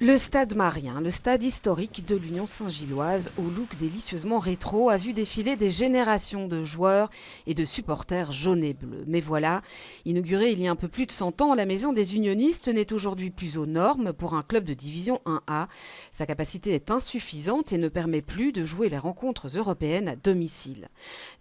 Le Stade Marien, le stade historique de l'Union Saint-Gilloise, au look délicieusement rétro, a vu défiler des générations de joueurs et de supporters jaunes et bleus. Mais voilà, inaugurée il y a un peu plus de 100 ans, la Maison des Unionistes n'est aujourd'hui plus aux normes pour un club de division 1A. Sa capacité est insuffisante et ne permet plus de jouer les rencontres européennes à domicile.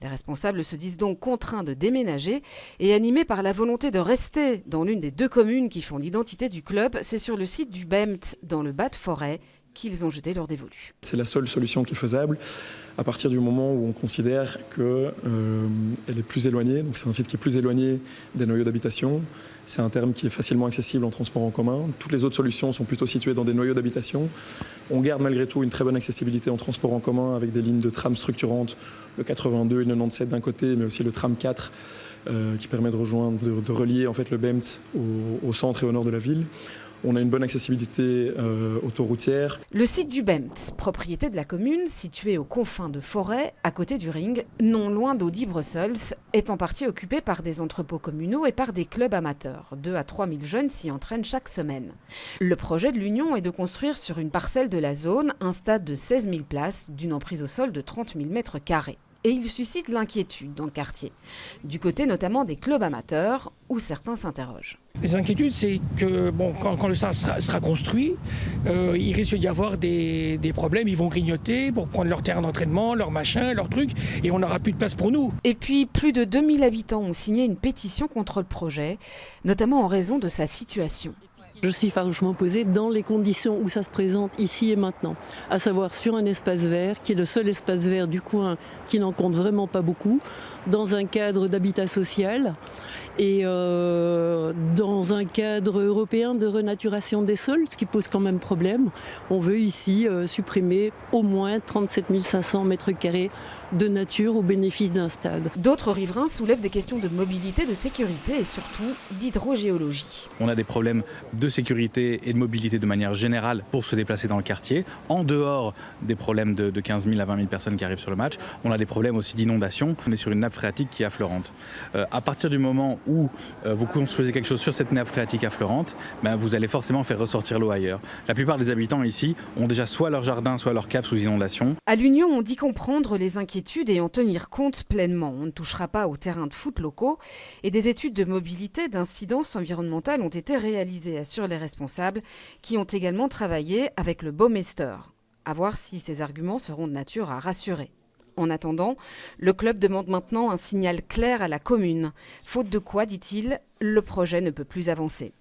Les responsables se disent donc contraints de déménager et animés par la volonté de rester dans l'une des deux communes qui font l'identité du club, c'est sur le site du BEMT, dans le Bas-de-Forêt, qu'ils ont jeté leur dévolu. C'est la seule solution qui est faisable à partir du moment où on considère qu'elle est plus éloignée. Donc c'est un site qui est plus éloigné des noyaux d'habitation. C'est un terme qui est facilement accessible en transport en commun. Toutes les autres solutions sont plutôt situées dans des noyaux d'habitation. On garde malgré tout une très bonne accessibilité en transport en commun avec des lignes de tram structurantes, le 82 et le 97 d'un côté, mais aussi le tram 4 qui permet de rejoindre, de relier en fait le BEMT au centre et au nord de la ville. On a une bonne accessibilité autoroutière. Le site du BEMT, propriété de la commune, situé aux confins de Forêt, à côté du Ring, non loin d'Audi-Brussels, est en partie occupé par des entrepôts communaux et par des clubs amateurs. 2 à 3 000 jeunes s'y entraînent chaque semaine. Le projet de l'Union est de construire sur une parcelle de la zone un stade de 16 000 places d'une emprise au sol de 30 000 mètres carrés. Et il suscite l'inquiétude dans le quartier, du côté notamment des clubs amateurs, où certains s'interrogent. Les inquiétudes, c'est que quand le stade sera construit, il risque d'y avoir des problèmes. Ils vont grignoter pour prendre leur terrain d'entraînement, leur machin, leur truc, et on n'aura plus de place pour nous. Et puis, plus de 2000 habitants ont signé une pétition contre le projet, notamment en raison de sa situation. Je suis farouchement opposée dans les conditions où ça se présente ici et maintenant, à savoir sur un espace vert, qui est le seul espace vert du coin qui n'en compte vraiment pas beaucoup, dans un cadre d'habitat social et dans un cadre européen de renaturation des sols, ce qui pose quand même problème. On veut ici supprimer au moins 37 500 mètres carrés de nature au bénéfice d'un stade. D'autres riverains soulèvent des questions de mobilité, de sécurité et surtout d'hydrogéologie. On a des problèmes de sécurité et de mobilité de manière générale pour se déplacer dans le quartier. En dehors des problèmes de 15 000 à 20 000 personnes qui arrivent sur le match, on a des problèmes aussi d'inondation. On est sur une nappe phréatique qui est affleurante. À partir du moment où vous construisez quelque chose sur cette nappe phréatique affleurante, vous allez forcément faire ressortir l'eau ailleurs. La plupart des habitants ici ont déjà soit leur jardin, soit leur cave sous inondation. À l'Union, on dit comprendre les inquiétudes et en tenir compte pleinement. On ne touchera pas aux terrains de foot locaux et des études de mobilité, d'incidence environnementale ont été réalisées, assurent les responsables, qui ont également travaillé avec le Baumeister. À voir si ces arguments seront de nature à rassurer. En attendant, le club demande maintenant un signal clair à la commune. Faute de quoi, dit-il, le projet ne peut plus avancer.